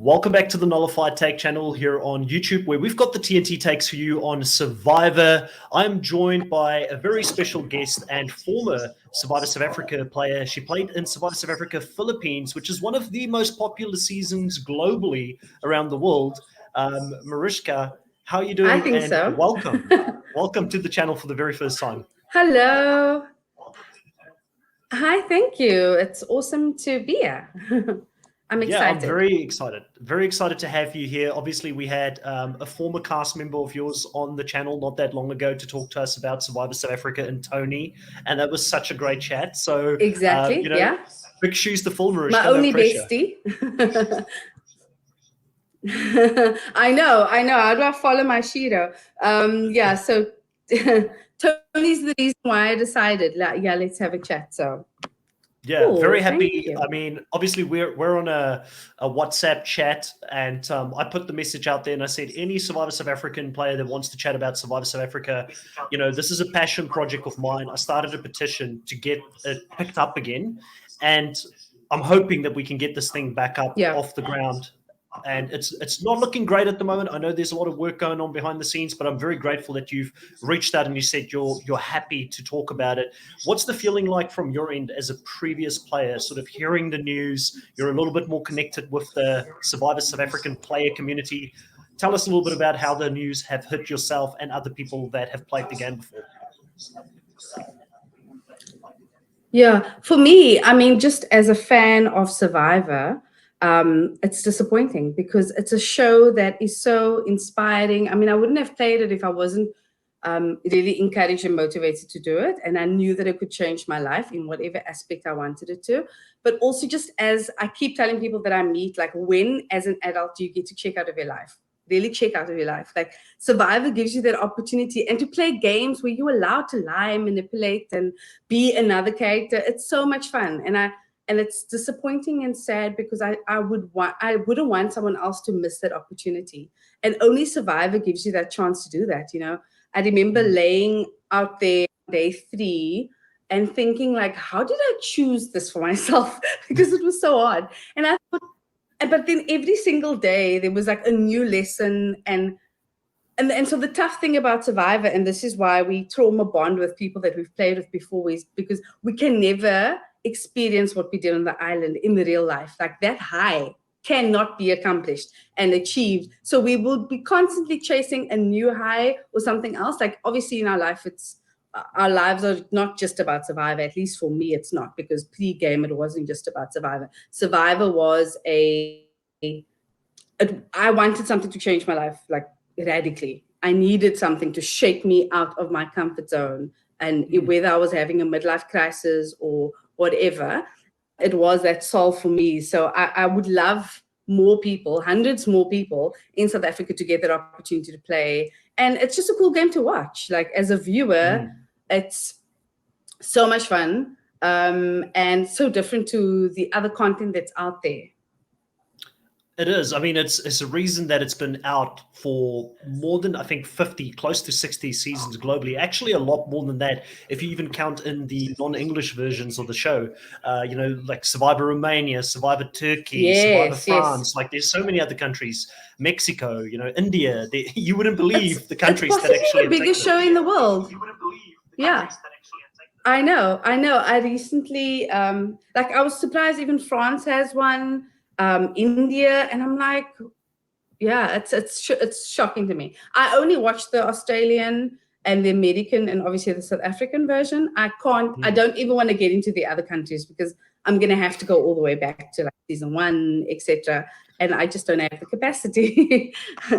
Welcome back to the Nullified Take channel here on YouTube, where we've got the TNT takes for you on Survivor. I'm joined by a very special guest and former Survivor South Africa player. She played in Survivor South Africa Philippines, which is one of the most popular seasons globally around the world. Murishca, how are you doing? I think so. Welcome. Welcome to the channel for the very first time. Hello. Hi, thank you. It's awesome to be here. I'm excited. Yeah, I'm very excited. Very excited to have you here. Obviously, we had a former cast member of yours on the channel not that long ago to talk to us about Survivor South Africa and Tony, and that was such a great chat. So, exactly, yeah. Big shoes to fill, Murishca. My only bestie. I know. How do I follow my Shiro? Yeah, so Tony's the reason why I decided, yeah, let's have a chat. So. Yeah, cool, very happy. I mean, obviously we're on a WhatsApp chat, and I put the message out there and I said, any Survivor South African player that wants to chat about Survivor South Africa, this is a passion project of mine. I started a petition to get it picked up again, and I'm hoping that we can get this thing back up off the ground. And it's not looking great at the moment. I know there's a lot of work going on behind the scenes, but I'm very grateful that you've reached out and you said you're happy to talk about it. What's the feeling like from your end as a previous player, sort of hearing the news? You're a little bit more connected with the Survivor South African player community. Tell us a little bit about how the news have hit yourself and other people that have played the game before. Yeah, for me, I mean, just as a fan of Survivor, it's disappointing because it's a show that is so inspiring. I mean, I wouldn't have played it if I wasn't really encouraged and motivated to do it. And I knew that it could change my life in whatever aspect I wanted it to. But also, just as I keep telling people that I meet, like, when as an adult do you get to check out of your life? Really check out of your life. Like, Survivor gives you that opportunity, and to play games where you're allowed to lie, manipulate, and be another character. It's so much fun. And it's disappointing and sad because I wouldn't want someone else to miss that opportunity. And only Survivor gives you that chance to do that, I remember laying out there day 3 and thinking, like, how did I choose this for myself? Because it was so hard. And I thought, but then every single day there was like a new lesson. And so the tough thing about Survivor, and this is why we trauma bond with people that we've played with before, is because we can never experience what we did on the island in the real life. Like, that high cannot be accomplished and achieved. So we will be constantly chasing a new high or something else. Like, obviously in our life, our lives are not just about Survivor. At least for me, it's not, because pre-game it wasn't just about Survivor. Survivor was I wanted something to change my life, like, radically. I needed something to shake me out of my comfort zone. And whether I was having a midlife crisis or whatever, it was that solve for me. So I would love more people, hundreds more people in South Africa to get that opportunity to play. And it's just a cool game to watch. Like, as a viewer, it's so much fun, and so different to the other content that's out there. It is. I mean, it's a reason that it's been out for more than, I think, 50, close to 60 seasons globally. Actually, a lot more than that, if you even count in the non-English versions of the show. Like Survivor Romania, Survivor Turkey, Survivor France. Like, there's so many other countries. Mexico, India. You wouldn't believe the countries that actually. It's the biggest show in the world. You wouldn't believe the countries that actually. I know. I recently, I was surprised even France has one. India, and I'm like, yeah, it's shocking to me. I only watched the Australian and the American and obviously the South African version. I don't even want to get into the other countries because I'm gonna have to go all the way back to like season 1, etc. And I just don't have the capacity.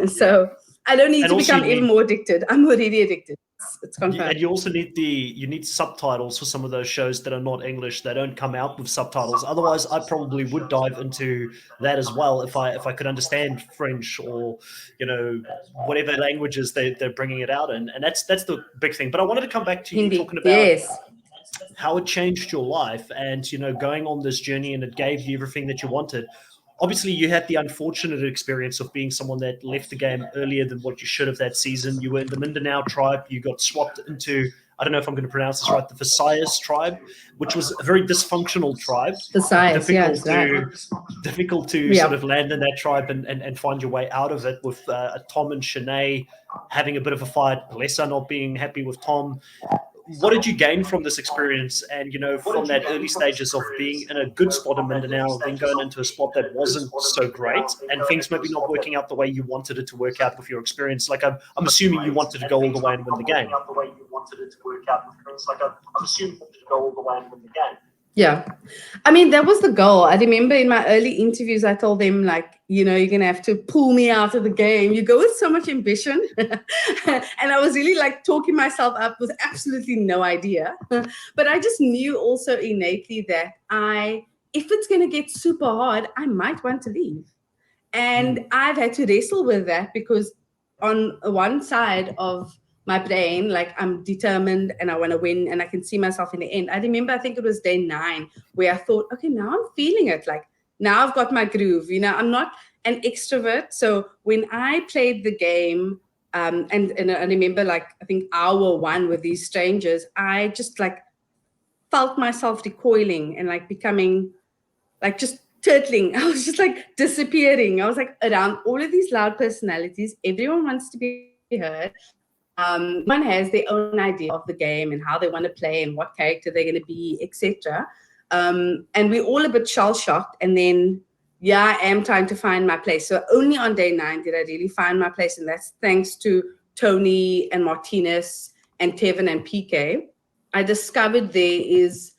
So I don't need to become even more addicted. I'm already addicted. It's confirmed. And you also need subtitles for some of those shows that are not English. They don't come out with subtitles. Otherwise, I probably would dive into that as well if I could understand French or whatever languages they're bringing it out in. And that's the big thing. But I wanted to come back to you talking about how it changed your life and going on this journey, and it gave you everything that you wanted. Obviously, you had the unfortunate experience of being someone that left the game earlier than what you should have that season. You were in the Mindanao tribe. You got swapped into, I don't know if I'm going to pronounce this right, the Visayas tribe, which was a very dysfunctional tribe. Visayas, difficult to sort of land in that tribe and find your way out of it, with Tom and Shanae having a bit of a fight, Lessa not being happy with Tom. What did you gain from this experience? And, from that early stages of being in a good spot in Mindanao, then going into a spot that wasn't so great, and things maybe not working out the way you wanted it to work out with your experience? Like, I'm assuming you wanted to go all the way and win the game. Yeah. I mean, that was the goal. I remember in my early interviews, I told them, like, you're going to have to pull me out of the game. You go with so much ambition. And I was really like talking myself up with absolutely no idea. But I just knew also innately that if it's going to get super hard, I might want to leave. And I've had to wrestle with that, because on one side of my brain, like, I'm determined and I want to win and I can see myself in the end. I remember, I think it was day 9, where I thought, okay, now I'm feeling it. Like, now I've got my groove. I'm not an extrovert. So when I played the game, and I remember, like, I think hour 1 with these strangers, I just like felt myself recoiling and like becoming like just turtling. I was just like disappearing. I was like around all of these loud personalities. Everyone wants to be heard. One has their own idea of the game and how they want to play and what character they're going to be, etc. And we're all a bit shell-shocked. And then, I am trying to find my place. So only on day 9 did I really find my place. And that's thanks to Tony and Martinez and Tevin and PK. I discovered there is,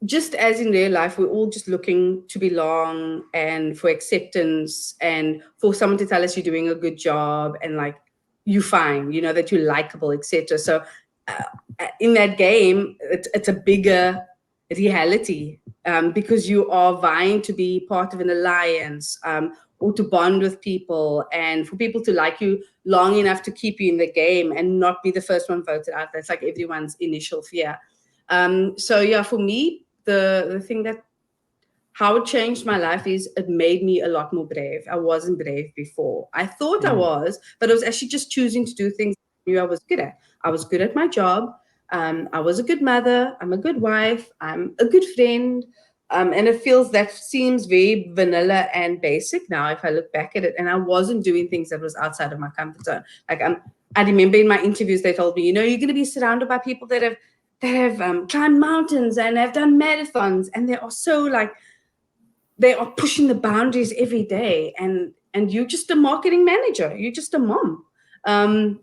just as in real life, we're all just looking to belong and for acceptance and for someone to tell us you're doing a good job and like, you find, that you're likable, etc. So in that game, it's a bigger reality, because you are vying to be part of an alliance, or to bond with people, and for people to like you long enough to keep you in the game and not be the first one voted out. That's like everyone's initial fear. So for me, the thing that how it changed my life is it made me a lot more brave. I wasn't brave before. I thought I was, but I was actually just choosing to do things I knew I was good at. I was good at my job. I was a good mother. I'm a good wife. I'm a good friend. And that seems very vanilla and basic now if I look back at it. And I wasn't doing things that was outside of my comfort zone. Like I remember in my interviews, they told me, you're going to be surrounded by people that have climbed mountains and have done marathons. And they are so like, they are pushing the boundaries every day, and you're just a marketing manager. You're just a mom. And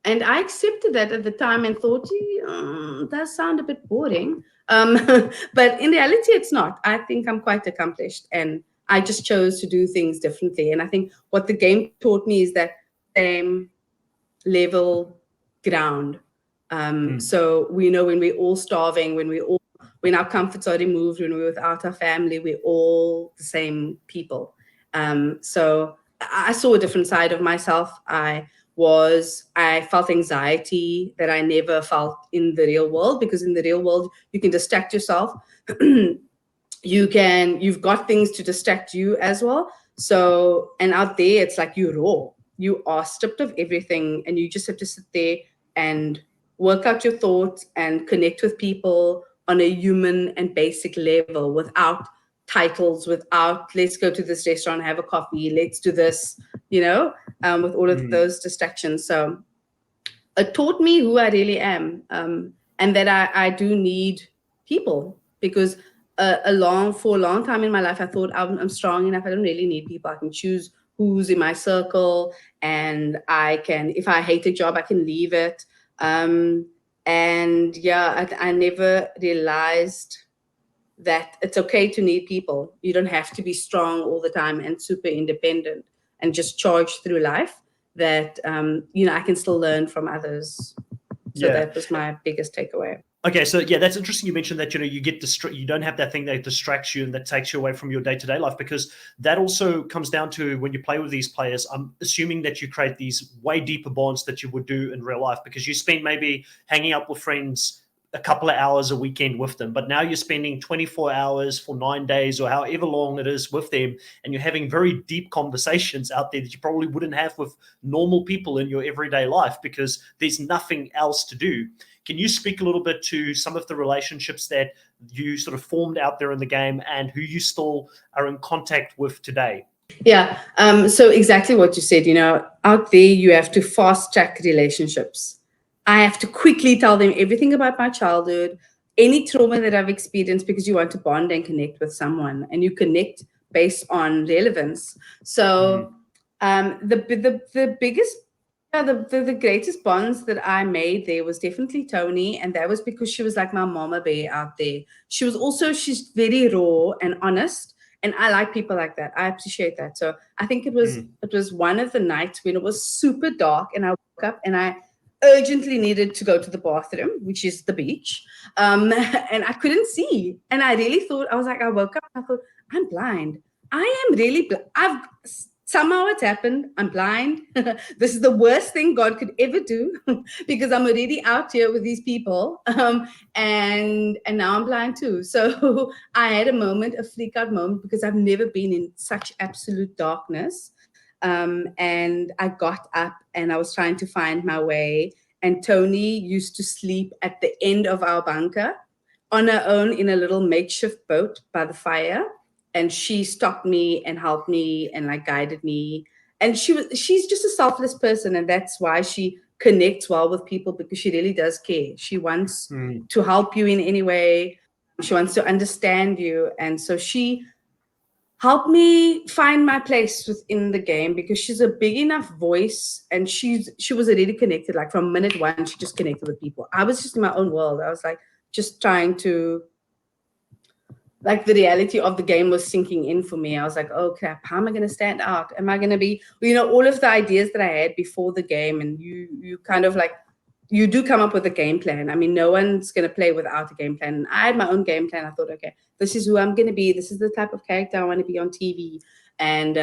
I accepted that at the time and thought, that sounds a bit boring. But in reality, it's not. I think I'm quite accomplished, and I just chose to do things differently. And I think what the game taught me is that same level ground. So we know when we're all starving, when our comforts are removed, when we're without our family, we're all the same people. So I saw a different side of myself. I felt anxiety that I never felt in the real world, because in the real world, you can distract yourself. You've got things to distract you as well. So, and out there, it's like you're raw. You are stripped of everything, and you just have to sit there and work out your thoughts and connect with people on a human and basic level, without titles, without let's go to this restaurant, have a coffee, let's do this, with all of those distractions. So it taught me who I really am, and that I do need people, because for a long time in my life, I thought I'm strong enough. I don't really need people. I can choose who's in my circle, and if I hate a job, I can leave it. And I never realized that it's okay to need people. You don't have to be strong all the time and super independent and just charge through life. That I can still learn from others. So that was my biggest takeaway. Okay, so that's interesting. You mentioned that you don't have that thing that distracts you and that takes you away from your day-to-day life, because that also comes down to when you play with these players. I'm assuming that you create these way deeper bonds that you would do in real life, because you spend maybe hanging out with friends a couple of hours a weekend with them, but now you're spending 24 hours for 9 days or however long it is with them, and you're having very deep conversations out there that you probably wouldn't have with normal people in your everyday life because there's nothing else to do. Can you speak a little bit to some of the relationships that you sort of formed out there in the game and who you still are in contact with today? Yeah, so exactly what you said, out there you have to fast track relationships. I have to quickly tell them everything about my childhood, any trauma that I've experienced, because you want to bond and connect with someone, and you connect based on relevance. So the biggest, the greatest bonds that I made there was definitely Tony, and that was because she was like my mama bear out there. She's very raw and honest, and I like people like that. I appreciate that. So I think it was one of the nights when it was super dark, and I woke up and I urgently needed to go to the bathroom, which is the beach, and I couldn't see. And I really thought, I woke up and I thought, I'm blind. I am really blind. Somehow it's happened. I'm blind. This is the worst thing God could ever do because I'm already out here with these people. And now I'm blind too. So I had a freak out moment, because I've never been in such absolute darkness. And I got up and I was trying to find my way. And Tony used to sleep at the end of our bunker on her own in a little makeshift boat by the fire. And she stopped me and helped me and like guided me. And she's just a selfless person. And that's why she connects well with people, because she really does care. She wants to help you in any way. She wants to understand you. And so she helped me find my place within the game, because she's a big enough voice, and she was already connected. Like from minute one, she just connected with people. I was just in my own world. I was like just trying to, like, the reality of the game was sinking in for me. I was like, oh crap, how am I going to stand out? Am I going to be, all of the ideas that I had before the game, and you kind of like, you do come up with a game plan. I mean, no one's going to play without a game plan. I had my own game plan. I thought, okay, this is who I'm going to be. This is the type of character I want to be on TV. And,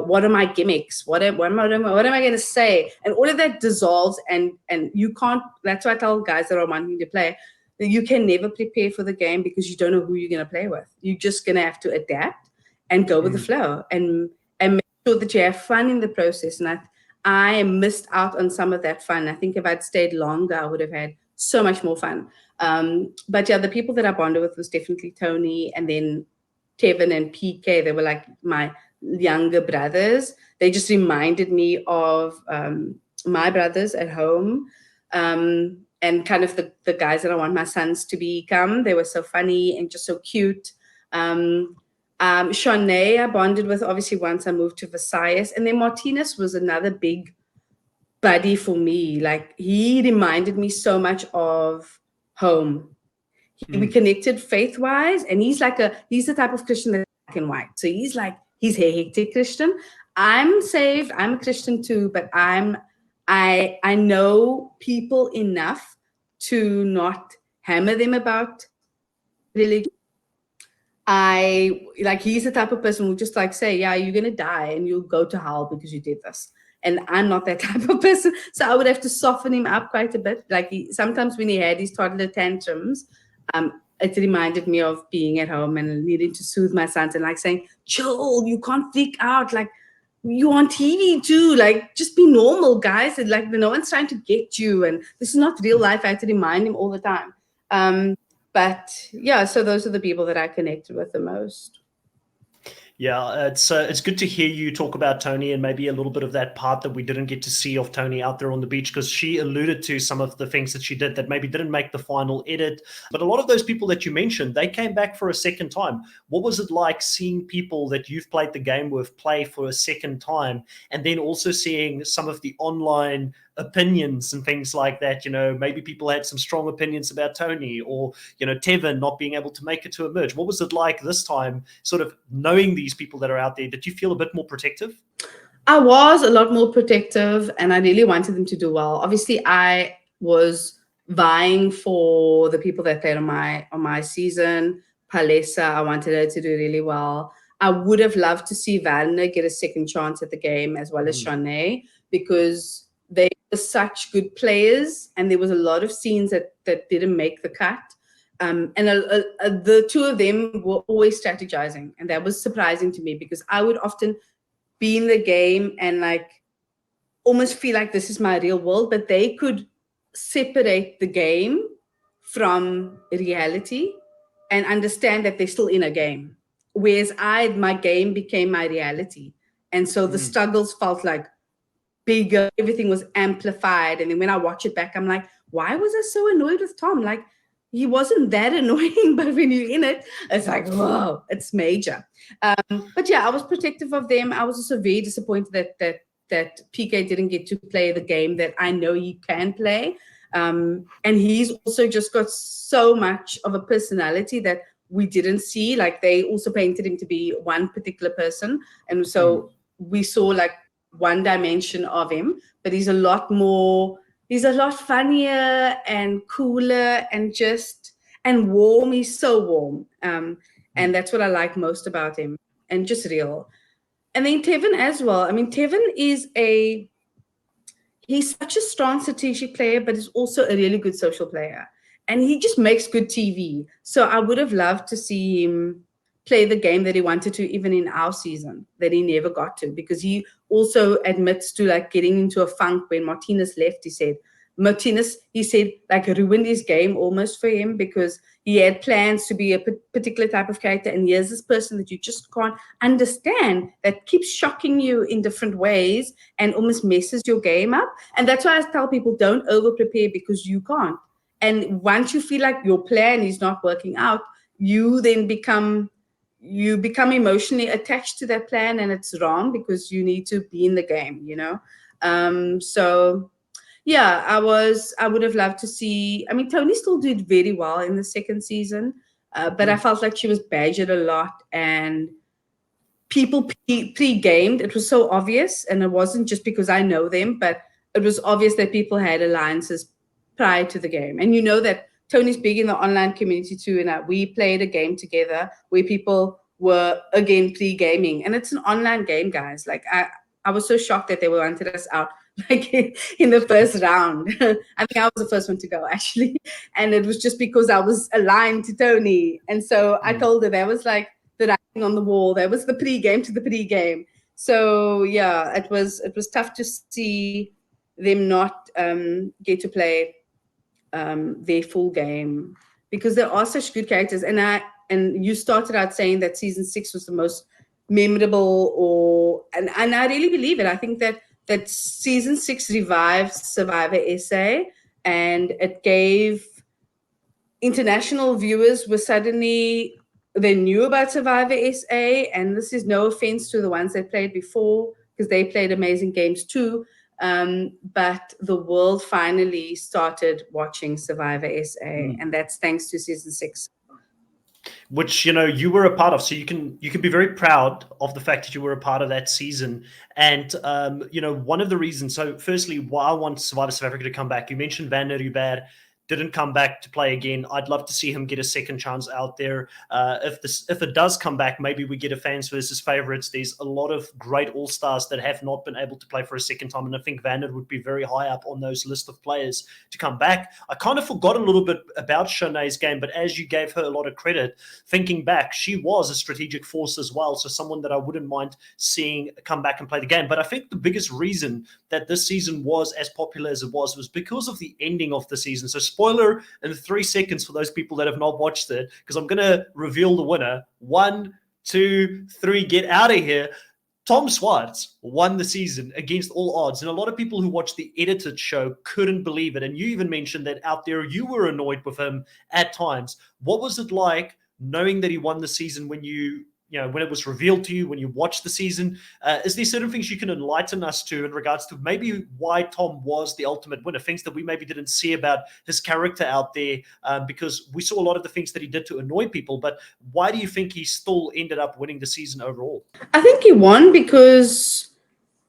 what are my gimmicks? What am I going to say? And all of that dissolves, and you can't, that's why I tell guys that are wanting to play, that you can never prepare for the game, because you don't know who you're going to play with. You're just going to have to adapt and go with the flow, and make sure that you have fun in the process. And I missed out on some of that fun. I think if I'd stayed longer, I would have had so much more fun. But yeah, the people that I bonded with was definitely Tony, and then Tevin and PK. They were like my younger brothers. They just reminded me of my brothers at home, and kind of the guys that I want my sons to become. They were so funny and just so cute. Shanae, I bonded with obviously once I moved to Versailles. And then Martinez was another big buddy for me. Like, he reminded me so much of home. We connected faith-wise, and he's the type of Christian that's black and white. So he's a hectic Christian. I'm saved, I'm a Christian too, but I know people enough to not hammer them about religion. He's the type of person who just say, yeah, you're gonna die and you'll go to hell because you did this. And I'm not that type of person. So I would have to soften him up quite a bit. Sometimes when he had his toddler tantrums, it reminded me of being at home and needing to soothe my sons and saying, Joel, you can't freak out. You on TV too. Just be normal, guys. And no one's trying to get you. And this is not real life. I had to remind him all the time. But yeah, so those are the people that I connected with the most. Yeah, it's good to hear you talk about Tony, and maybe a little bit of that part that we didn't get to see of Tony out there on the beach, because she alluded to some of the things that she did that maybe didn't make the final edit. But a lot of those people that you mentioned, they came back for a second time. What was it like seeing people that you've played the game with play for a second time, and then also seeing some of the online opinions and things like that? Maybe people had some strong opinions about Tony, or Tevin not being able to make it to emerge. What was it like this time, sort of knowing these people that are out there? Did you feel a bit more protective? I was a lot more protective, and I really wanted them to do well. Obviously, I was vying for the people that played on my season. Palesa, I wanted her to do really well. I would have loved to see Valna get a second chance at the game, as well as Shanae, because they were such good players, and there was a lot of scenes that didn't make the cut. And the two of them were always strategizing, and that was surprising to me, because I would often be in the game and like almost feel like this is my real world, but they could separate the game from reality and understand that they're still in a game. Whereas my game became my reality. And so the struggles felt like bigger, everything was amplified. And then when I watch it back, I'm like, why was I so annoyed with Tom? Like, he wasn't that annoying, but when you're in it, it's like, whoa, it's major. But yeah, I was protective of them. I was also very disappointed that PK didn't get to play the game that I know he can play. And he's also just got so much of a personality that we didn't see. Like, they also painted him to be one particular person. And so we saw like one dimension of him, but he's a lot funnier and cooler and warm. He's so warm. And that's what I like most about him, and just real. And then Tevin as well. I mean, Tevin he's such a strong strategic player, but he's also a really good social player. And he just makes good TV. So I would have loved to see him play the game that he wanted to, even in our season, that he never got to, because he also admits to like getting into a funk when Martinez left. He said, like, ruined his game almost for him, because he had plans to be a particular type of character, and here's this person that you just can't understand, that keeps shocking you in different ways and almost messes your game up. And that's why I tell people, don't over prepare, because you can't. And once you feel like your plan is not working out, you then become emotionally attached to that plan, and it's wrong, because you need to be in the game, you know. So yeah, I would have loved to see. I mean, Tony still did very well in the second season, but I felt like she was badgered a lot, and people pre-gamed. It was so obvious, and it wasn't just because I know them, but it was obvious that people had alliances prior to the game. And you know that Tony's big in the online community too, and we played a game together where people were again pre-gaming, and it's an online game, guys. Like, I was so shocked that they wanted us out like in the first round. I think I was the first one to go, actually, and it was just because I was aligned to Tony. And so I told her that was like the writing on the wall. That was the pre-game to the pre-game. So yeah, it was tough to see them not get to play their full game, because there are such good characters. And you started out saying that season 6 was the most memorable, and I really believe it. I think that season 6 revived Survivor SA, and it gave international viewers they knew about Survivor SA. And this is no offense to the ones that played before, because they played amazing games too. But the world finally started watching Survivor SA, and that's thanks to season 6. Which, you know, you were a part of, so you can be very proud of the fact that you were a part of that season. And you know, one of the reasons, so firstly, why I want Survivor South Africa to come back, you mentioned Van der Ubad didn't come back to play again. I'd love to see him get a second chance out there. If it does come back, maybe we get a fans versus favorites. There's a lot of great all-stars that have not been able to play for a second time, and I think Vander would be very high up on those list of players to come back. I kind of forgot a little bit about Shanae's game, but as you gave her a lot of credit, thinking back, she was a strategic force as well, so someone that I wouldn't mind seeing come back and play the game. But I think the biggest reason that this season was as popular as it was because of the ending of the season. So spoiler in 3 seconds for those people that have not watched it, because I'm going to reveal the winner. 1, 2, 3, get out of here. Tom Swartz won the season against all odds. And a lot of people who watched the edited show couldn't believe it. And you even mentioned that out there you were annoyed with him at times. What was it like knowing that he won the season when when it was revealed to you, when you watched the season? Is there certain things you can enlighten us to in regards to maybe why Tom was the ultimate winner, things that we maybe didn't see about his character out there, because we saw a lot of the things that he did to annoy people, but why do you think he still ended up winning the season overall? I think he won because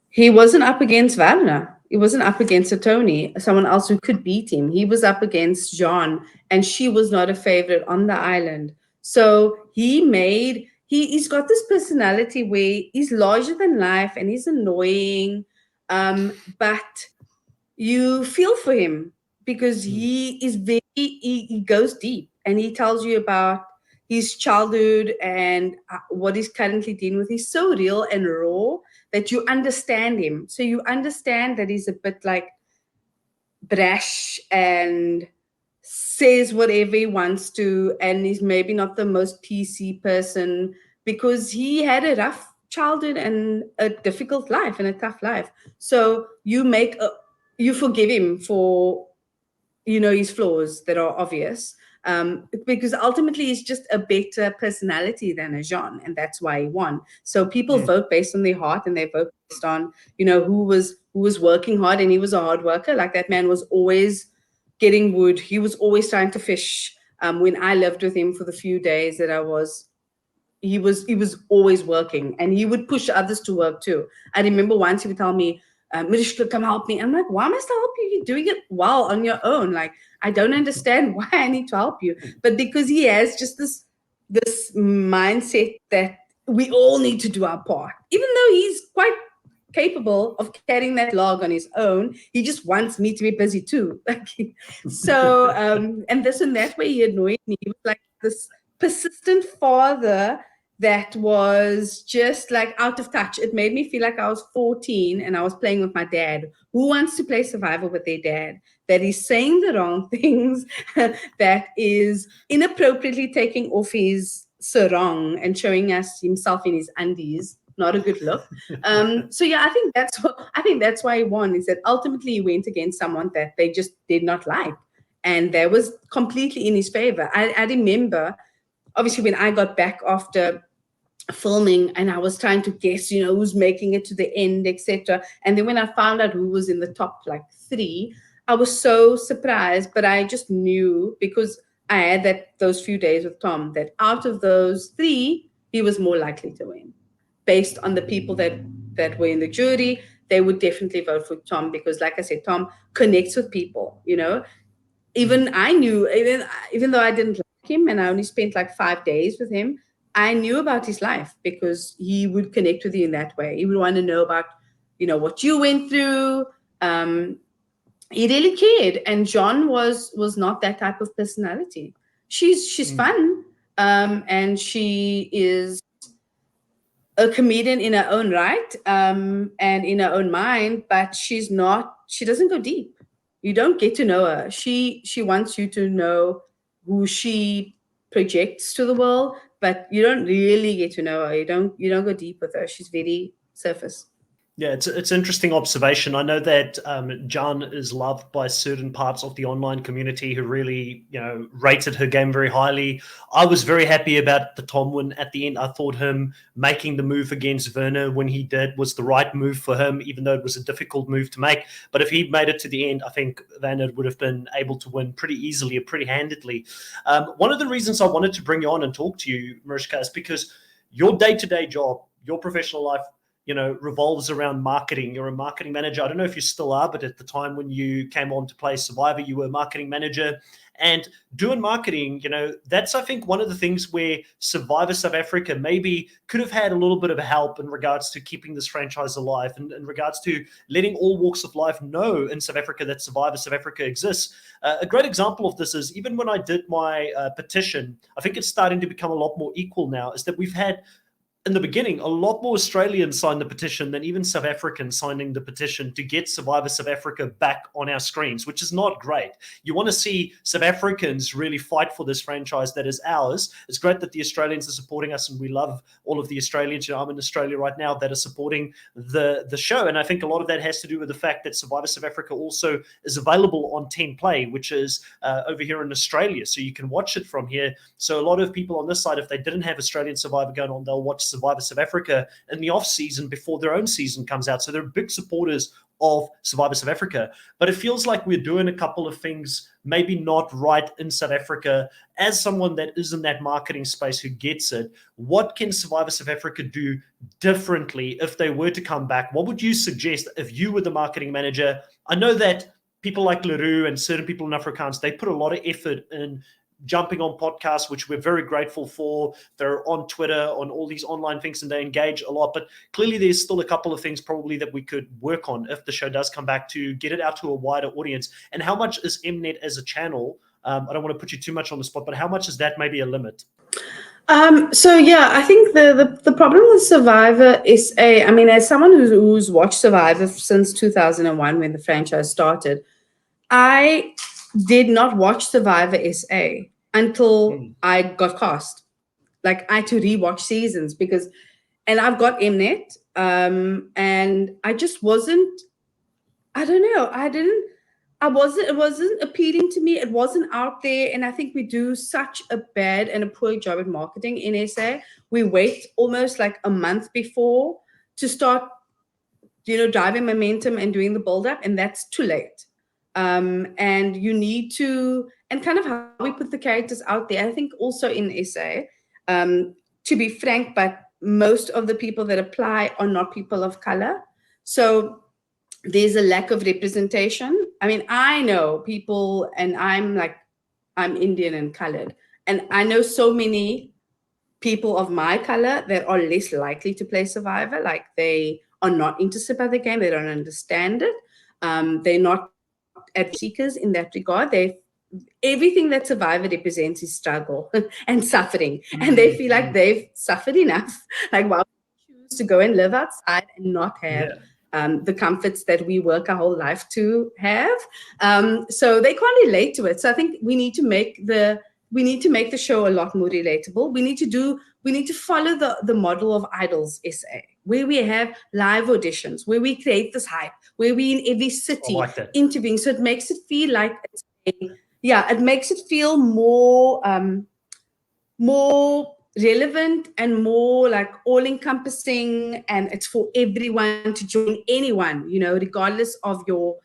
he wasn't up against Wagner. He wasn't up against a Tony, someone else who could beat him. He was up against John, and she was not a favorite on the island. So he's got this personality where he's larger than life and he's annoying, but you feel for him because he is he goes deep, and he tells you about his childhood and what he's currently dealing with. He's so real and raw that you understand him. So you understand that he's a bit like brash and says whatever he wants to, and is maybe not the most PC person because he had a rough childhood and a difficult life and a tough life. So you forgive him for his flaws that are obvious, because ultimately he's just a better personality than a Jean, and that's why he won. So people vote based on their heart, and they vote based on who was working hard, and he was a hard worker. Like, that man was always getting wood. He was always trying to fish. When I lived with him for the few days that he was always working, and he would push others to work too. I remember once he would tell me, Murishca, come help me. I'm like, why must I help you? You're doing it well on your own. Like, I don't understand why I need to help you. But because he has just this mindset that we all need to do our part, even though he's quite capable of carrying that log on his own. He just wants me to be busy too. So, and this and that way he annoyed me. He was like this persistent father that was just like out of touch. It made me feel like I was 14 and I was playing with my dad. Who wants to play survival with their dad? That is saying the wrong things, that is inappropriately taking off his sarong and showing us himself in his undies. Not a good look. So yeah, I think that's why he won, is that ultimately he went against someone that they just did not like. And that was completely in his favor. I remember, obviously, when I got back after filming and I was trying to guess, who's making it to the end, etc. And then when I found out who was in the top like 3, I was so surprised. But I just knew, because I had those few days with Tom, that out of those 3, he was more likely to win. Based on the people that were in the jury, they would definitely vote for Tom because, like I said, Tom connects with people. Even I knew, even though I didn't like him and I only spent like 5 days with him, I knew about his life because he would connect with you in that way. He would want to know about, what you went through. He really cared, and John was not that type of personality. She's fun, and she is a comedian in her own right, and in her own mind, but she doesn't go deep. You don't get to know her. She wants you to know who she projects to the world, but you don't really get to know her. You don't go deep with her. She's very surface. Yeah, it's an interesting observation. I know that Jan is loved by certain parts of the online community who really, rated her game very highly. I was very happy about the Tom win at the end. I thought him making the move against Werner when he did was the right move for him, even though it was a difficult move to make. But if he'd made it to the end, I think Werner would have been able to win pretty easily, pretty handedly. One of the reasons I wanted to bring you on and talk to you, Murishca, is because your day-to-day job, your professional life, revolves around marketing. You're a marketing manager. I don't know if you still are, but at the time when you came on to play Survivor, you were a marketing manager. And doing marketing, that's, I think, one of the things where Survivor South Africa maybe could have had a little bit of help in regards to keeping this franchise alive, and in regards to letting all walks of life know in South Africa that Survivor South Africa exists. A great example of this is even when I did my petition, I think it's starting to become a lot more equal now, is that we've had, in the beginning, a lot more Australians signed the petition than even South Africans signing the petition to get Survivor South Africa back on our screens, which is not great. You want to see South Africans really fight for this franchise that is ours. It's great that the Australians are supporting us, and we love all of the Australians. I'm in Australia right now that are supporting the show. And I think a lot of that has to do with the fact that Survivor South Africa also is available on 10 Play, which is over here in Australia. So you can watch it from here. So a lot of people on this side, if they didn't have Australian Survivor going on, they'll watch Survivor South Africa in the off season before their own season comes out. So they're big supporters of Survivor South Africa. But it feels like we're doing a couple of things maybe not right in South Africa. As someone that is in that marketing space who gets it, what can Survivor South Africa do differently if they were to come back? What would you suggest if you were the marketing manager? I know that people like Leroux and certain people in Afrikaans, they put a lot of effort in jumping on podcasts, which we're very grateful for. They're on Twitter, on all these online things, and they engage a lot. But clearly there's still a couple of things probably that we could work on if the show does come back to get it out to a wider audience. And how much is Mnet as a channel? I don't want to put you too much on the spot, but how much is that maybe a limit? So yeah, I think the problem with Survivor SA, I mean, as someone who's watched Survivor since 2001 when the franchise started, I did not watch Survivor SA until I got cast. Like, I had to rewatch seasons and I've got Mnet, and I just wasn't, I don't know, it wasn't appealing to me. It wasn't out there. And I think we do such a bad and a poor job at marketing in SA. We wait almost like a month before to start, driving momentum and doing the build up, and that's too late. And you need to, and kind of how we put the characters out there. I think also in SA, to be frank, but most of the people that apply are not people of color. So there's a lack of representation. I mean, I know people, and I'm Indian and colored, and I know so many people of my color that are less likely to play Survivor. Like, they are not interested by the game. They don't understand it. They're not at seekers in that regard. Everything that Survivor represents is struggle and suffering, and they feel like they've suffered enough. Like, why would you choose to go and live outside and not have the comforts that we work our whole life to have? So they can't relate to it. So I think we need to make the show a lot more relatable. We need to follow the model of Idols SA, where we have live auditions, where we create this hype, where we in every city interviewing. So it makes it feel like it makes it feel more relevant and more like all-encompassing, and it's for everyone to join, anyone, regardless of your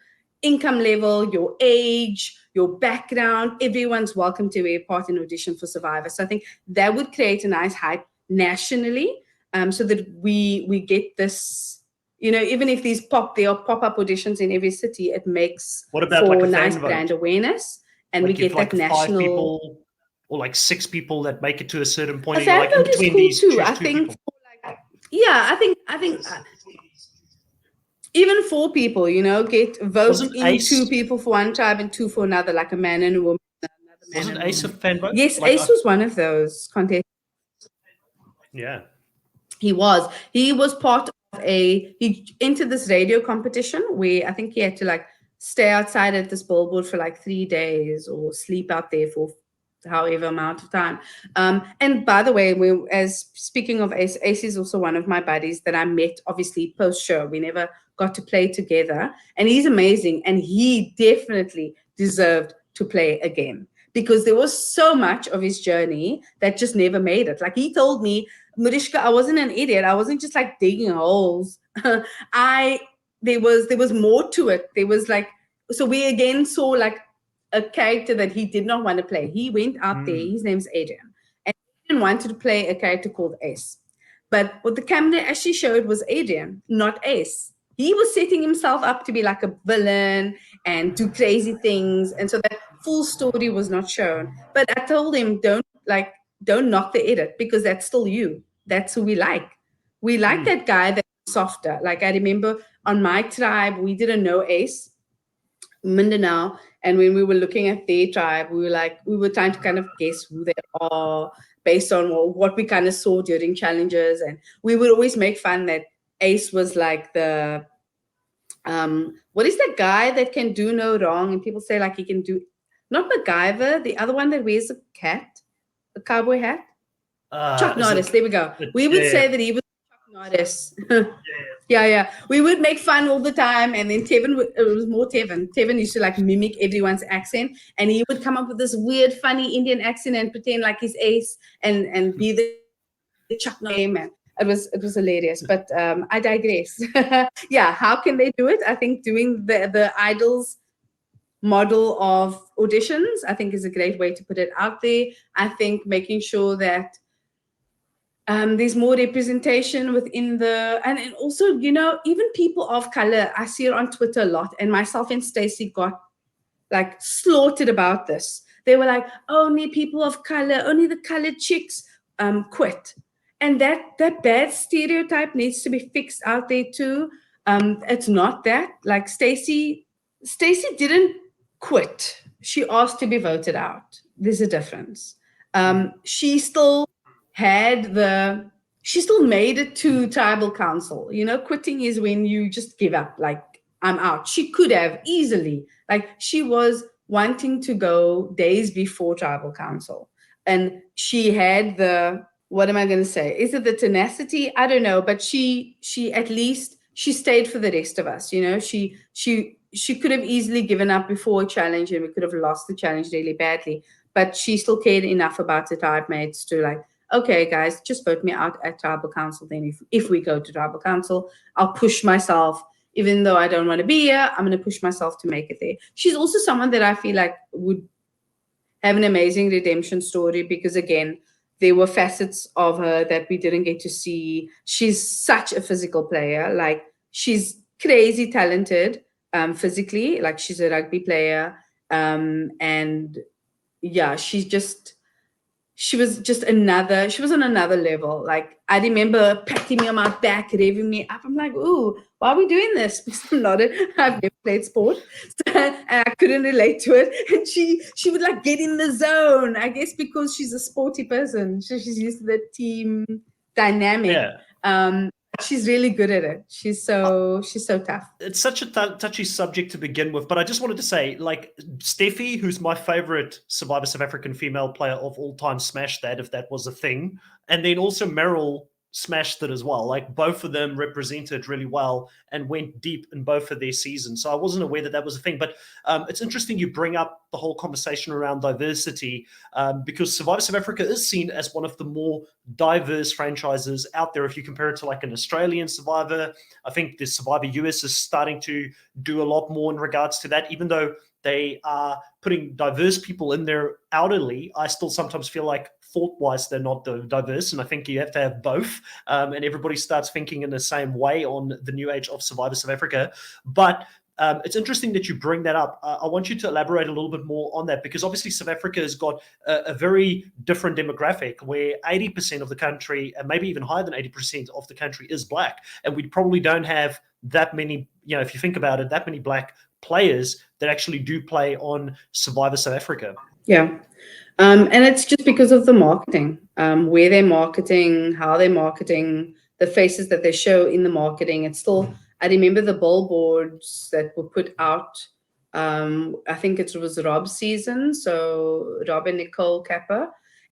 income level, your age, your background. Everyone's welcome to be a part in audition for Survivor. So I think that would create a nice hype nationally, so that we get this, even if there are pop-up auditions in every city, it makes for like a nice brand awareness, and we get that national. 5 people or like 6 people that make it to a certain point. A fan vote is cool too. I think, I think even 4 people, get votes in 2 people for one tribe and 2 for another, like a man and a woman. Wasn't Ace a fan vote? Yes, Ace was one of those contestants. Yeah. He was part of he entered this radio competition where I think he had to stay outside at this billboard for 3 days or sleep out there for however amount of time. And by the way, speaking of Ace is also one of my buddies that I met obviously post-show. We never got to play together, and he's amazing, and he definitely deserved to play again, because there was so much of his journey that just never made it. Like, he told me, Murishca, I wasn't an idiot. I wasn't just digging holes. There was more to it. There was so we again saw a character that he did not want to play. He went out there. His name's Adrian, and Adrian wanted to play a character called Ace. But what the camera actually showed was Adrian, not Ace. He was setting himself up to be like a villain and do crazy things, and so that full story was not shown. But I told him, don't knock the edit, because that's still you. That's who we like. We like that guy that's softer. Like, I remember on my tribe, we didn't know Ace, Mindanao, and when we were looking at their tribe, we were trying to kind of guess who they are based on what we kind of saw during challenges, and we would always make fun that Ace was like the what is that guy that can do no wrong, and people say he can do, not MacGyver, the other one that wears a cowboy hat, Chuck Norris. There we go. We would say that he was Chuck Norris. Yeah. We would make fun all the time, and then it was more Tevin. Tevin used to mimic everyone's accent, and he would come up with this weird, funny Indian accent and pretend like he's Ace and be the Chuck name. And it was hilarious. But I digress. Yeah, how can they do it? I think doing the Idols model of auditions, I think, is a great way to put it out there. I think making sure that there's more representation within and also, even people of color. I see it on Twitter a lot, and myself and Stacey got slaughtered about this, they were like, only people of color, only the colored chicks quit. And that bad stereotype needs to be fixed out there too. It's not that. Like Stacey didn't quit. She asked to be voted out. There's a difference. She still made it to tribal council. Quitting is when you just give up, like, I'm out. She could have easily, like, she was wanting to go days before tribal council. And she had the, what am I going to say? Is it the tenacity? I don't know. But she at least, she stayed for the rest of us. She could have easily given up before a challenge, and we could have lost the challenge really badly. But she still cared enough about the tribe mates to, like, okay, guys, just vote me out at tribal council. Then if we go to tribal council, I'll push myself. Even though I don't want to be here, I'm going to push myself to make it there. She's also someone that I feel like would have an amazing redemption story, because, again, there were facets of her that we didn't get to see. She's such a physical player. Like, she's crazy talented physically. Like, she's a rugby player. And yeah, she was on another level. Like, I remember patting me on my back, revving me up. I'm like, ooh, why are we doing this? Because I've never played sport, and I couldn't relate to it. And she would, like, get in the zone, I guess, because she's a sporty person. So she's used to the team dynamic. Yeah. She's really good at it. She's so tough. It's such a touchy subject to begin with, but I just wanted to say, like, Steffi, who's my favorite Survivor South African female player of all time, smashed that, if that was a thing. And then also Meryl smashed it as well. Like, both of them represented really well and went deep in both of their seasons. So I wasn't aware that was a thing. But it's interesting you bring up the whole conversation around diversity, because Survivor South Africa is seen as one of the more diverse franchises out there. If you compare it to, like, an Australian Survivor, I think the Survivor US is starting to do a lot more in regards to that. Even though they are putting diverse people in there outerly, I still sometimes feel like thought-wise they're not diverse, and I think you have to have both, and everybody starts thinking in the same way on the new age of Survivor South Africa. But it's interesting that you bring that up. I want you to elaborate a little bit more on that, because obviously South Africa has got a very different demographic, where 80% of the country, and maybe even higher than 80% of the country, is black, and we probably don't have that many, if you think about it, that many black players that actually do play on Survivor South Africa. Yeah. And it's just because of the marketing, where they're marketing, how they're marketing, the faces that they show in the marketing. It's still, I remember the billboards that were put out. I think it was Rob's season, so Rob and Nicole Kappa,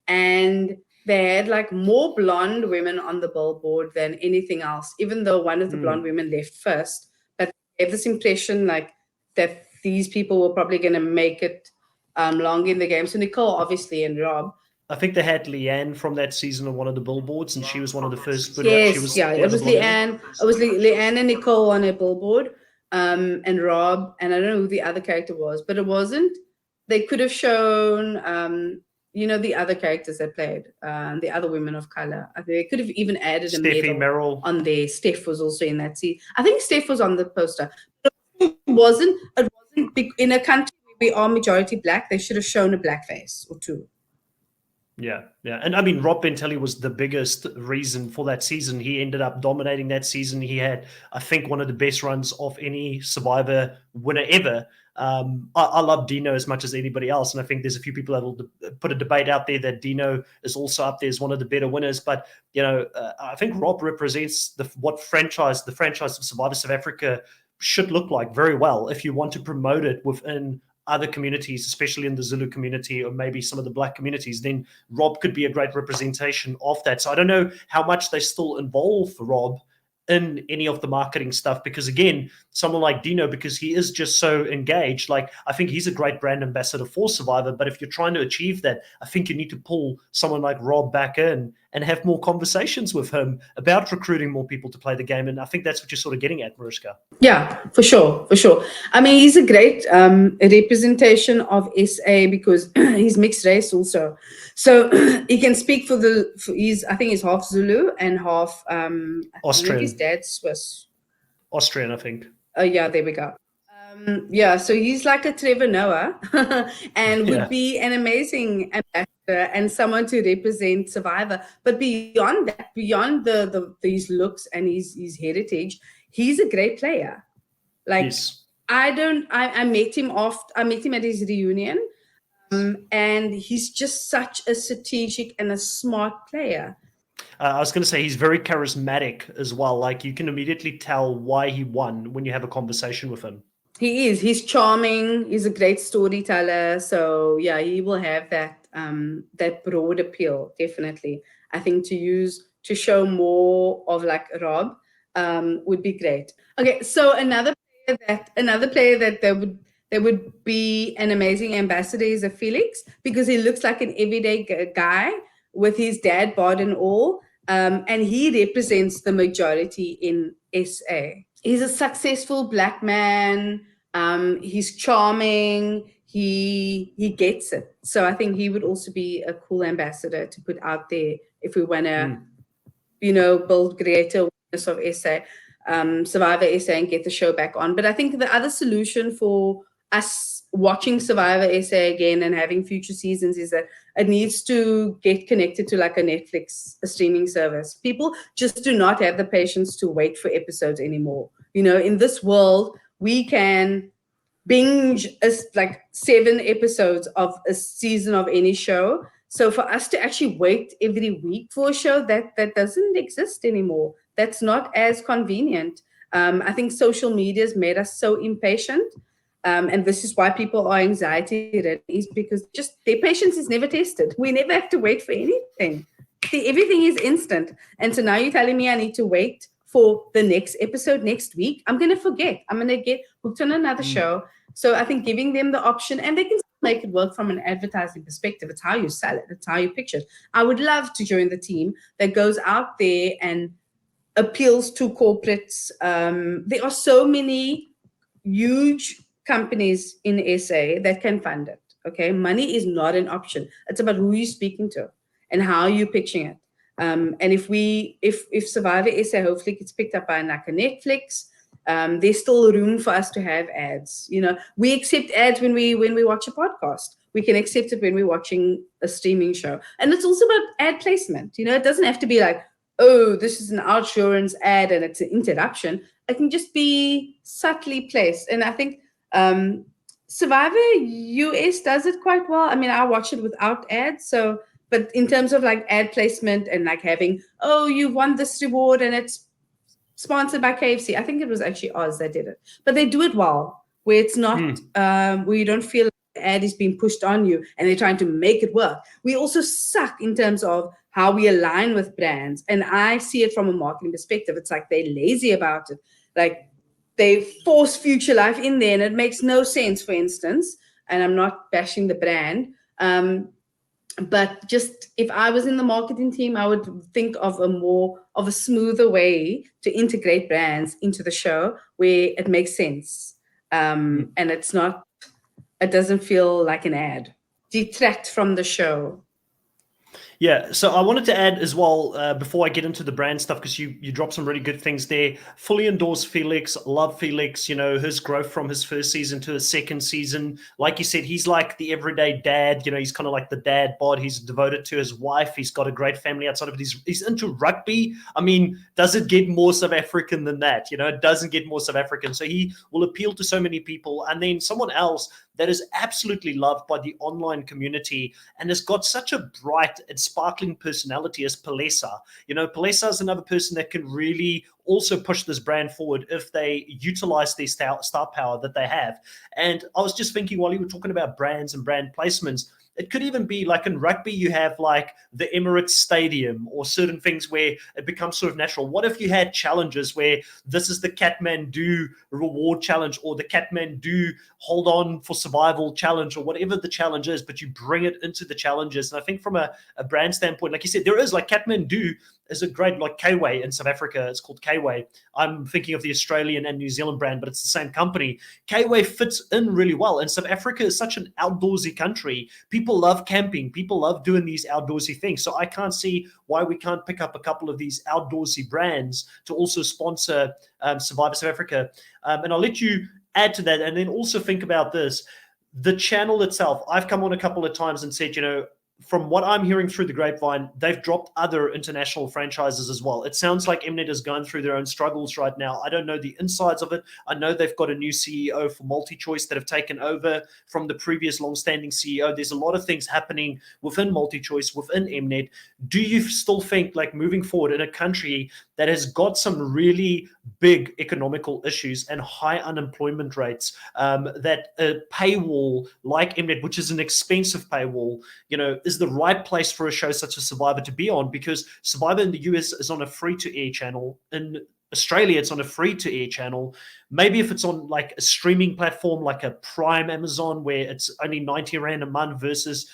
and they had, like, more blonde women on the billboard than anything else, even though one of the blonde women left first. But they have this impression, like, that these people were probably going to make it long in the game. So Nicole, obviously, and Rob. I think they had Leanne from that season on one of the billboards, and she was one of the first. Yes, it was Leanne. It was Leanne and Nicole on a billboard, and Rob, and I don't know who the other character was, but it wasn't. They could have shown, the other characters that played, the other women of color. They could have even added a medal on there. Steph was also in that scene. I think Steph was on the poster. It wasn't big in a country where we are majority black. They should have shown a black face or two. Yeah. And I mean, Rob Bentelli was the biggest reason for that season. He ended up dominating that season. He had, I think, one of the best runs of any Survivor winner ever. I love Dino as much as anybody else, and I think there's a few people that will put a debate out there that Dino is also up there as one of the better winners. But I think Rob represents the franchise of Survivor South Africa should look like very well if you want to promote it within other communities, especially in the Zulu community or maybe some of the black communities. Then Rob could be a great representation of that. So I don't know how much they still involve Rob in any of the marketing stuff, because again, someone like Dino, because he is just so engaged, like, I think he's a great brand ambassador for Survivor. But if you're trying to achieve that, I think you need to pull someone like Rob back in and have more conversations with him about recruiting more people to play the game. And I think that's what you're sort of getting at, Murishca. Yeah, for sure. I mean, he's a great representation of SA because he's mixed race also. So he can speak I think he's half Zulu and half Austrian. His dad's Swiss. Austrian, I think. Oh, yeah, there we go. Yeah, so he's like a Trevor Noah and Yeah. would be an amazing ambassador and someone to represent Survivor. But beyond that, beyond these looks and his heritage, he's a great player. Like Yes. I met him at his reunion, and he's just such a strategic and a smart player. I was going to say he's very charismatic as well. Like you can immediately tell why he won when you have a conversation with him. He is. He's charming. He's a great storyteller. So yeah, he will have that broad appeal, definitely. I think to show more of like Rob would be great. Okay, so another player that there would be an amazing ambassador is a Felix, because he looks like an everyday guy with his dad bod and all, and he represents the majority in SA. He's a successful Black man. He's charming. He gets it. So I think he would also be a cool ambassador to put out there if we want to, build greater awareness of SA, Survivor SA, and get the show back on. But I think the other solution for us watching Survivor SA again and having future seasons is that it needs to get connected to like a streaming service. People just do not have the patience to wait for episodes anymore. In this world, we can binge like 7 episodes of a season of any show. So for us to actually wait every week for a show, that doesn't exist anymore. That's not as convenient. I think social media has made us so impatient. And this is why people are anxiety ridden, is because just their patience is never tested. We never have to wait for anything. See, everything is instant. And so now you're telling me I need to wait for the next episode next week. I'm going to forget. I'm going to get hooked on another show. So I think giving them the option, and they can make it work from an advertising perspective. It's how you sell it. It's how you pitch it. I would love to join the team that goes out there and appeals to corporates. There are so many huge companies in SA that can fund it. Okay, money is not an option. It's about who you're speaking to and how you're pitching it. And if Survivor SA hopefully gets picked up by like a Netflix, there's still room for us to have ads. We accept ads when we watch a podcast. We can accept it when we're watching a streaming show. And it's also about ad placement. It doesn't have to be like, oh, this is an Outsurance ad and it's an interruption. It can just be subtly placed. And I think Survivor US does it quite well. I mean, I watch it without ads. But in terms of like ad placement and like having, oh, you won this reward and it's sponsored by KFC. I think it was actually Oz that did it. But they do it well, where it's not, where you don't feel like the ad is being pushed on you and they're trying to make it work. We also suck in terms of how we align with brands. And I see it from a marketing perspective. It's like they're lazy about it. Like they force Future Life in there and it makes no sense, for instance. And I'm not bashing the brand. But just if I was in the marketing team, I would think of a smoother way to integrate brands into the show where it makes sense. And it doesn't feel like an ad. Detract from the show. Yeah, so I wanted to add as well, before I get into the brand stuff, because you dropped some really good things there. Fully endorse Felix, love Felix, his growth from his first season to his second season. Like you said, he's like the everyday dad, he's kind of like the dad bod. He's devoted to his wife. He's got a great family outside of it. He's into rugby. I mean, does it get more South African than that? It doesn't get more South African. So he will appeal to so many people. And then someone else that is absolutely loved by the online community and has got such a bright and sparkling personality as Palesa. Palesa is another person that can really also push this brand forward if they utilize their star power that they have. And I was just thinking while you were talking about brands and brand placements, it could even be like in rugby, you have like the Emirates Stadium or certain things where it becomes sort of natural. What if you had challenges where this is the Kathmandu reward challenge or the Kathmandu hold on for survival challenge or whatever the challenge is, but you bring it into the challenges. And I think from a brand standpoint, like you said, there is like Kathmandu is a great, like K-Way in South Africa. It's called K-Way. I'm thinking of the Australian and New Zealand brand, but it's the same company. K-Way fits in really well. And South Africa is such an outdoorsy country. People love camping. People love doing these outdoorsy things. So I can't see why we can't pick up a couple of these outdoorsy brands to also sponsor Survivor South Africa. And I'll let you add to that, and then also think about this. The channel itself, I've come on a couple of times and said, from what I'm hearing through the grapevine, they've dropped other international franchises as well. It sounds like Mnet is going through their own struggles right now. I don't know the insides of it. I know they've got a new CEO for MultiChoice that have taken over from the previous long-standing CEO. There's a lot of things happening within MultiChoice, within Mnet. Do you still think, like, moving forward in a country that has got some really big economical issues and high unemployment rates, that a paywall like Mnet, which is an expensive paywall, is the right place for a show such as Survivor to be on? Because Survivor in the US is on a free-to-air channel. In Australia, it's on a free-to-air channel. Maybe if it's on like a streaming platform like a Prime Amazon, where it's only 90 Rand a month versus,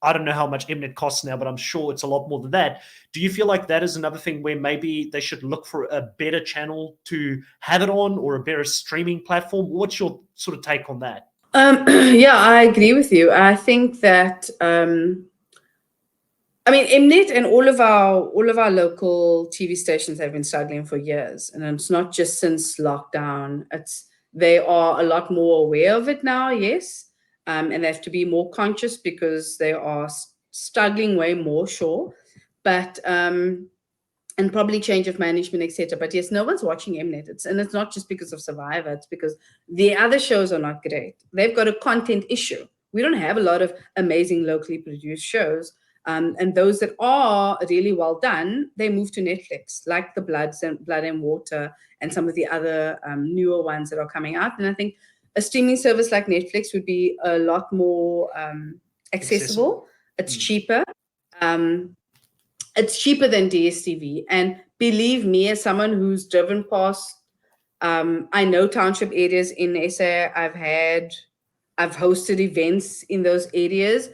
I don't know how much Mnet costs now, but I'm sure it's a lot more than that. Do you feel like that is another thing where maybe they should look for a better channel to have it on, or a better streaming platform? What's your sort of take on that? Yeah, I agree with you. I think that Mnet and all of our local TV stations have been struggling for years, and it's not just since lockdown. They are a lot more aware of it now, yes, and they have to be more conscious because they are struggling way more, sure, but and probably change of management, etc. But yes, no one's watching Mnet. And it's not just because of Survivor. It's because the other shows are not great. They've got a content issue. We don't have a lot of amazing locally produced shows. And those that are really well done, they move to Netflix, like the Blood and Water and some of the other newer ones that are coming out. And I think a streaming service like Netflix would be a lot more accessible. It's cheaper. It's cheaper than DSTV. And believe me, as someone who's driven past, I know township areas in SA. I've hosted events in those areas.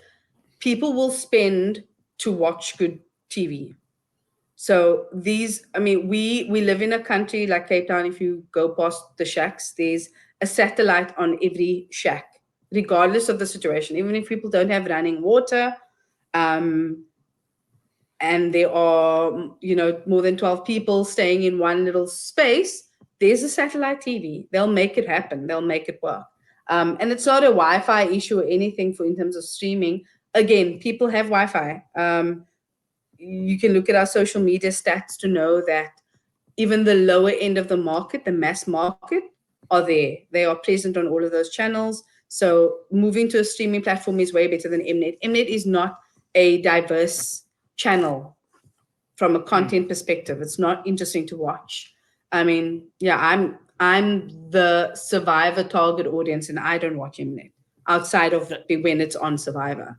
People will spend to watch good TV. So we live in a country like Cape Town. If you go past the shacks, there's a satellite on every shack, regardless of the situation. Even if people don't have running water, and there are, more than 12 people staying in one little space, there's a satellite TV. They'll make it happen. They'll make it work. And it's not a Wi-Fi issue or anything in terms of streaming. Again, people have Wi-Fi. You can look at our social media stats to know that even the lower end of the market, the mass market, are there. They are present on all of those channels. So moving to a streaming platform is way better than Mnet. Mnet is not a diverse channel from a content perspective. It's not interesting to watch. I'm the Survivor target audience, and I don't watch Mnet outside of when it's on Survivor.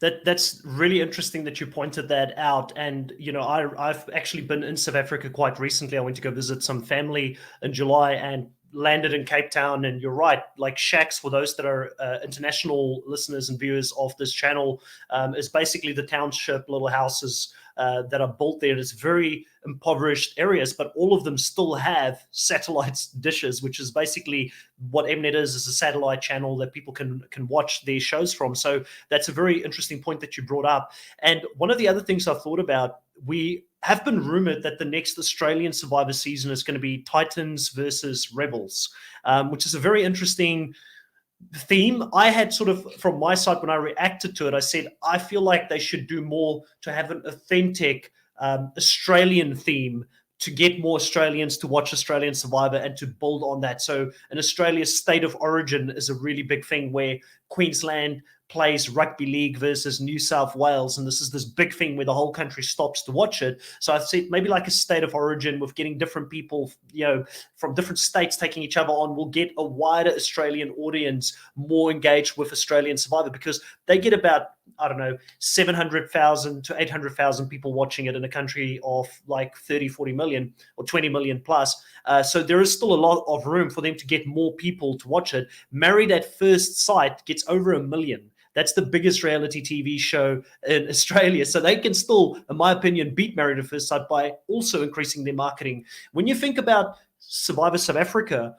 That's really interesting that you pointed that out. And, I've actually been in South Africa quite recently. I went to go visit some family in July and landed in Cape Town. And you're right, like shacks, for those that are international listeners and viewers of this channel, is basically the township little houses that are built there. It's very impoverished areas, but all of them still have satellite dishes, which is basically what Mnet is a satellite channel that people can watch their shows from. So that's a very interesting point that you brought up. And one of the other things I thought about, we have been rumored that the next Australian Survivor season is going to be Titans versus Rebels, which is a very interesting theme. I had sort of, from my side, when I reacted to it, I said, I feel like they should do more to have an authentic Australian theme to get more Australians to watch Australian Survivor and to build on that. So in Australia, state of origin is a really big thing, where Queensland plays rugby league versus New South Wales, and this is this big thing where the whole country stops to watch it. So I said maybe like a state of origin with getting different people, from different states taking each other on, will get a wider Australian audience more engaged with Australian Survivor, because they get about, 700,000 to 800,000 people watching it in a country of like 30, 40 million or 20 million plus. So there is still a lot of room for them to get more people to watch it. Married at First Sight gets over 1 million. That's the biggest reality TV show in Australia. So they can still, in my opinion, beat Married at First Sight by also increasing their marketing. When you think about Survivor South Africa,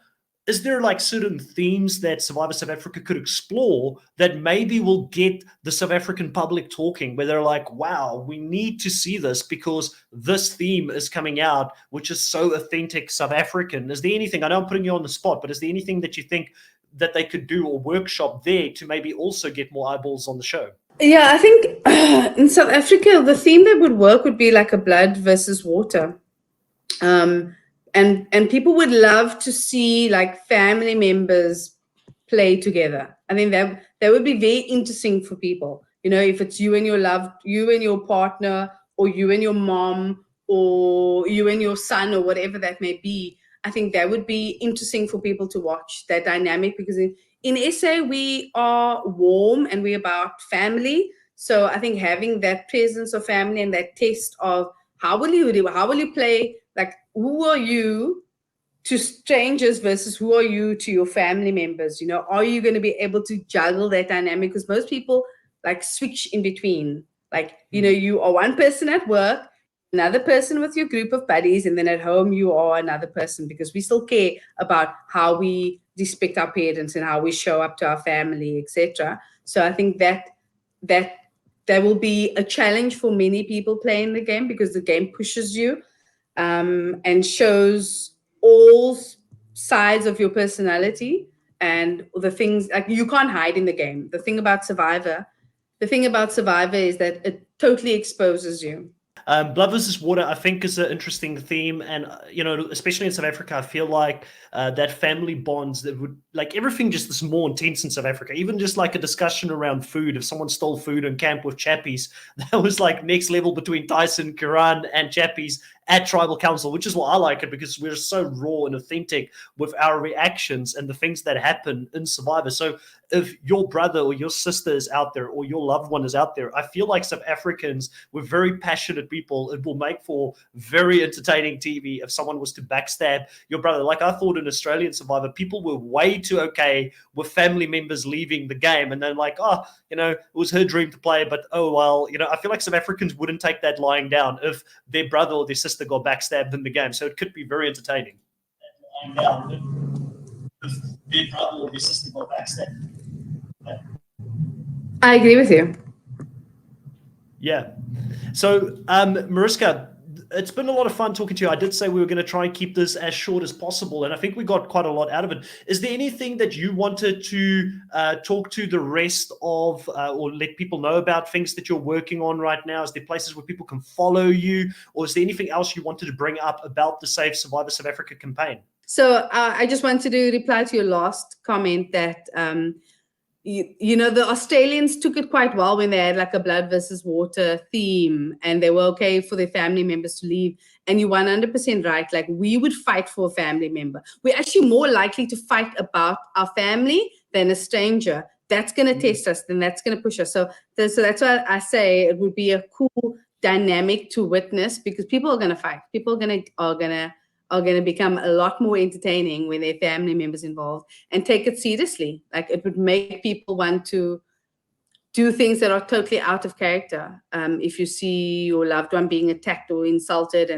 is there like certain themes that Survivor South Africa could explore that maybe will get the South African public talking, where they're like, wow, we need to see this because this theme is coming out, which is so authentic South African? Is there anything, I know I'm putting you on the spot, but is there anything that you think that they could do or workshop there to maybe also get more eyeballs on the show? Yeah, I think in South Africa, the theme that would work would be like a blood versus water. And people would love to see like family members play together. I think that would be very interesting for people. If it's you and your partner, or you and your mom, or you and your son, or whatever that may be. I think that would be interesting for people to watch that dynamic, because in SA we are warm and we're about family. So I think having that presence of family and that test of how will you play, like who are you to strangers versus who are you to your family members? Are you going to be able to juggle that dynamic? Because most people like switch in between. Like, you are one person at work, another person with your group of buddies, and then at home you are another person, because we still care about how we respect our parents and how we show up to our family, etc. So I think that there will be a challenge for many people playing the game, because the game pushes you and shows all sides of your personality and the things, like you can't hide in the game. The thing about Survivor is that it totally exposes you. Blood versus water, I think, is an interesting theme, and especially in South Africa, I feel like that family bonds that would, like, everything just is more intense in South Africa. Even just like a discussion around food, if someone stole food in camp with Chappies, that was like next level between Tyson, Karan, and Chappies at Tribal Council, which is why I like it, because we're so raw and authentic with our reactions and the things that happen in Survivor. So if your brother or your sister is out there, or your loved one is out there, I feel like South Africans, we're very passionate people. It will make for very entertaining TV if someone was to backstab your brother. Like, I thought in Australian Survivor, people were way too okay with family members leaving the game, and then like, oh, it was her dream to play, but oh well. I feel like South Africans wouldn't take that lying down if their brother or their sister got backstabbed in the game. So it could be very entertaining. Lying down if their brother or their sister got backstabbed. I agree with you. Yeah. So, Murishca, it's been a lot of fun talking to you. I did say we were going to try and keep this as short as possible, and I think we got quite a lot out of it. Is there anything that you wanted to talk to the rest of, or let people know about things that you're working on right now? Is there places where people can follow you, or is there anything else you wanted to bring up about the Save Survivor South Africa campaign? So I just wanted to reply to your last comment that the Australians took it quite well when they had like a blood versus water theme, and they were okay for their family members to leave. And you're 100% right. Like, we would fight for a family member. We're actually more likely to fight about our family than a stranger. That's going to test us, then that's going to push us. So that's why I say it would be a cool dynamic to witness, because people are going to fight. People are going to become a lot more entertaining when their family members involved, and take it seriously. Like, it would make people want to do things that are totally out of character. If you see your loved one being attacked or insulted,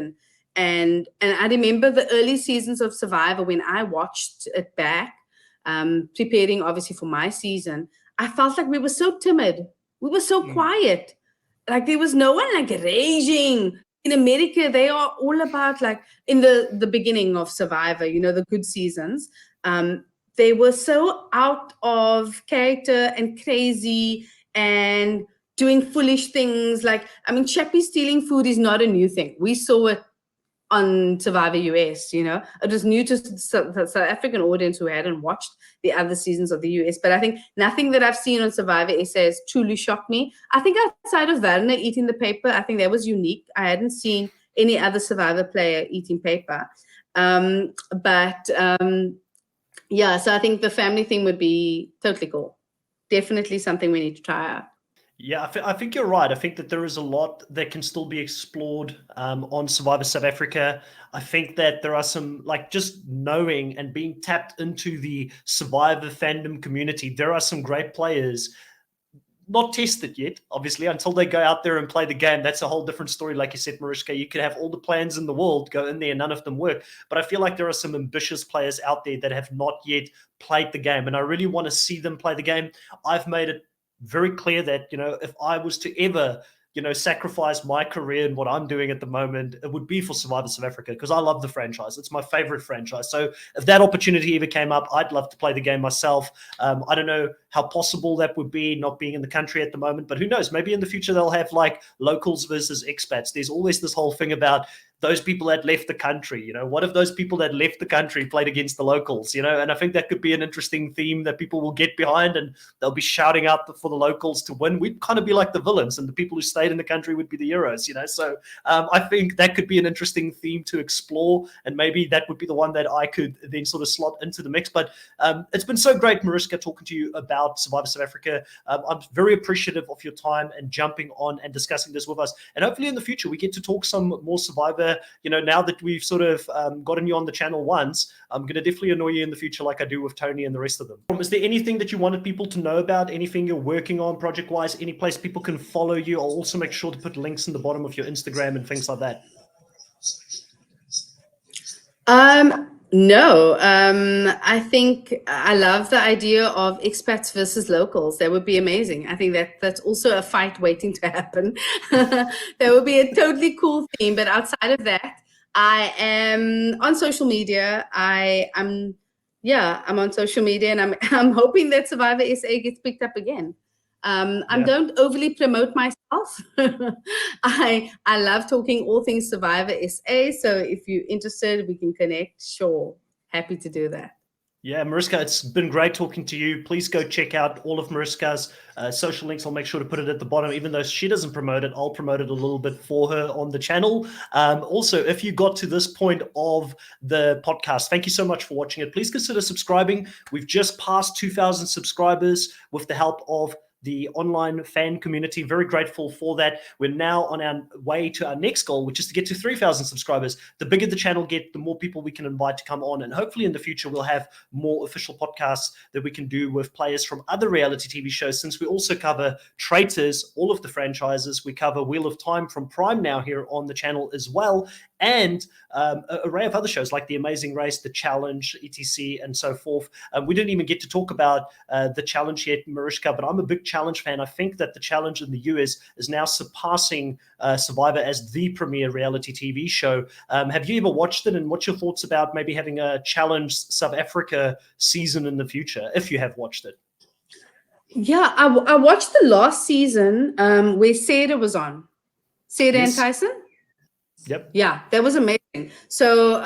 and I remember the early seasons of Survivor when I watched it back, preparing obviously for my season. I felt like we were so timid. We were so quiet. Like, there was no one like raging. In America, they are all about, like, in the beginning of Survivor, the good seasons, they were so out of character and crazy and doing foolish things. Like, I mean, Chappie stealing food is not a new thing. We saw it on Survivor US, it was new to the South African audience who hadn't watched the other seasons of the US. But I think nothing that I've seen on Survivor SA has truly shocked me. I think outside of Werner eating the paper, I think that was unique. I hadn't seen any other Survivor player eating paper. Yeah, so I think the family thing would be totally cool. Definitely something we need to try out. Yeah, I think you're right. I think that there is a lot that can still be explored on Survivor South Africa. I think that there are some, like, just knowing and being tapped into the Survivor fandom community, there are some great players not tested yet, obviously, until they go out there and play the game. That's a whole different story. Like you said, Murishca, you could have all the plans in the world go in there, none of them work. But I feel like there are some ambitious players out there that have not yet played the game, and I really want to see them play the game. I've made it very clear that, if I was to ever sacrifice my career and what I'm doing at the moment, it would be for Survivor South Africa, because I love the franchise. It's my favorite franchise. So if that opportunity ever came up, I'd love to play the game myself. I don't know how possible that would be, not being in the country at the moment, but who knows? Maybe in the future they'll have like locals versus expats. There's always this whole thing about those people that left the country. What if those people that left the country played against the locals? And I think that could be an interesting theme that people will get behind, and they'll be shouting out for the locals to win. We'd kind of be like the villains, and the people who stayed in the country would be the heroes. So I think that could be an interesting theme to explore, and maybe that would be the one that I could then sort of slot into the mix. But it's been so great, Murishca, talking to you about Survivor South Africa. I'm very appreciative of your time and jumping on and discussing this with us, and hopefully in the future we get to talk some more Survivor. Now that we've sort of gotten you on the channel once, I'm going to definitely annoy you in the future like I do with Tony and the rest of them. Is there anything that you wanted people to know about? Anything you're working on project-wise? Any place people can follow you? I'll also make sure to put links in the bottom of your Instagram and things like that. No, I think I love the idea of expats versus locals. That would be amazing. I think that's also a fight waiting to happen. That would be a totally cool theme. But outside of that, I am on social media. I'm on social media, and I'm hoping that Survivor SA gets picked up again. I don't overly promote myself. I love talking all things Survivor SA. So if you're interested, we can connect. Sure. Happy to do that. Yeah, Murishca, it's been great talking to you. Please go check out all of Murishca's social links. I'll make sure to put it at the bottom. Even though she doesn't promote it, I'll promote it a little bit for her on the channel. Also, if you got to this point of the podcast, thank you so much for watching it. Please consider subscribing. We've just passed 2,000 subscribers with the help of the online fan community. Very grateful for that. We're now on our way to our next goal, which is to get to 3,000 subscribers. The bigger the channel get, the more people we can invite to come on. And hopefully in the future, we'll have more official podcasts that we can do with players from other reality TV shows. Since we also cover Traitors, all of the franchises, we cover Wheel of Time from Prime now here on the channel as well. And an array of other shows like The Amazing Race, The Challenge, etc., and so forth. We didn't even get to talk about The Challenge yet, Murishca, but I'm a big Challenge fan. I think that The Challenge in the US is now surpassing Survivor as the premier reality TV show. Have you ever watched it, and what's your thoughts about maybe having a Challenge South Africa season in the future, if you have watched it? Yeah, I watched the last season where Sarah was on. Sarah and Tyson? Yep. Yeah, that was amazing. So,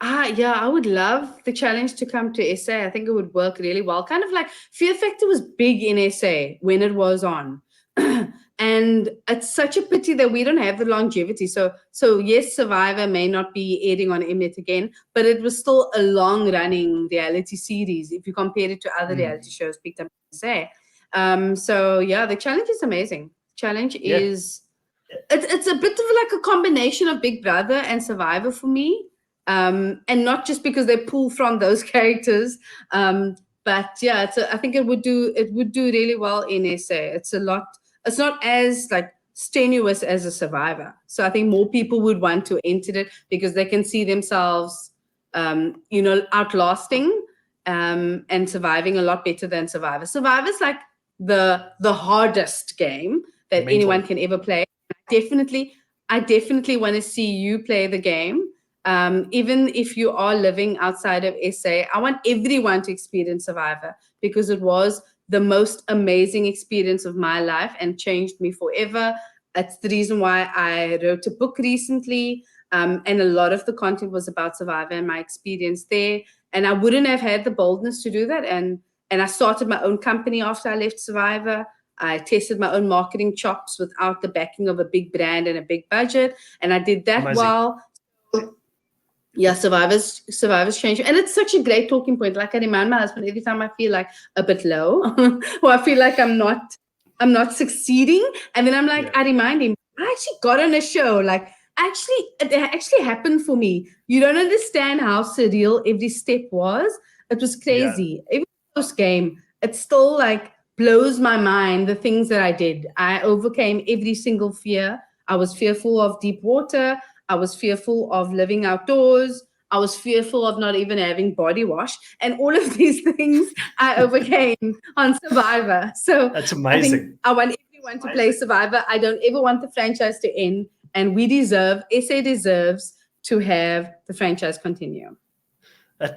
I would love the challenge to come to SA. I think it would work really well. Kind of like Fear Factor was big in SA when it was on. And it's such a pity that we don't have the longevity. So yes, Survivor may not be airing on Mnet again, but it was still a long-running reality series if you compare it to other reality shows picked up in SA. The challenge is amazing. Challenge is... It's a bit of like a combination of Big Brother and Survivor for me, and not just because they pull from those characters, but yeah, I think it would do really well in SA. It's not as like strenuous as a Survivor, so I think more people would want to enter it because they can see themselves, outlasting and surviving a lot better than Survivor. Survivor's like the hardest game that anyone can ever play. I definitely want to see you play the game. Even if you are living outside of SA, I want everyone to experience Survivor because it was the most amazing experience of my life and changed me forever. That's the reason why I wrote a book recently. And a lot of the content was about Survivor and my experience there. And I wouldn't have had the boldness to do that. And I started my own company after I left Survivor. I tested my own marketing chops without the backing of a big brand and a big budget. And I did that well. Yeah, Survivor's changed. And it's such a great talking point. Like I remind my husband every time I feel like a bit low or I feel like I'm not succeeding. And then I'm like, I remind him, I actually got on a show. Like it actually happened for me. You don't understand how surreal every step was. It was crazy. Even post game, it's still like blows my mind, the things that I did. I overcame every single fear. I was fearful of deep water. I was fearful of living outdoors. I was fearful of not even having body wash. And all of these things I overcame on Survivor. So That's I think amazing. I want everyone to play Survivor. I don't ever want the franchise to end. And SA deserves to have the franchise continue.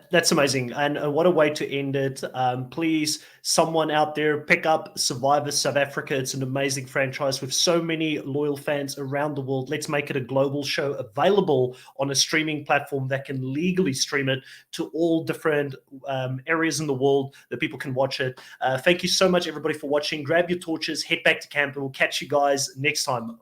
That's amazing. And what a way to end it. Please, someone out there, pick up Survivor South Africa. It's an amazing franchise with so many loyal fans around the world. Let's make it a global show available on a streaming platform that can legally stream it to all different areas in the world that people can watch it. Thank you so much, everybody, for watching. Grab your torches, head back to camp, and we'll catch you guys next time.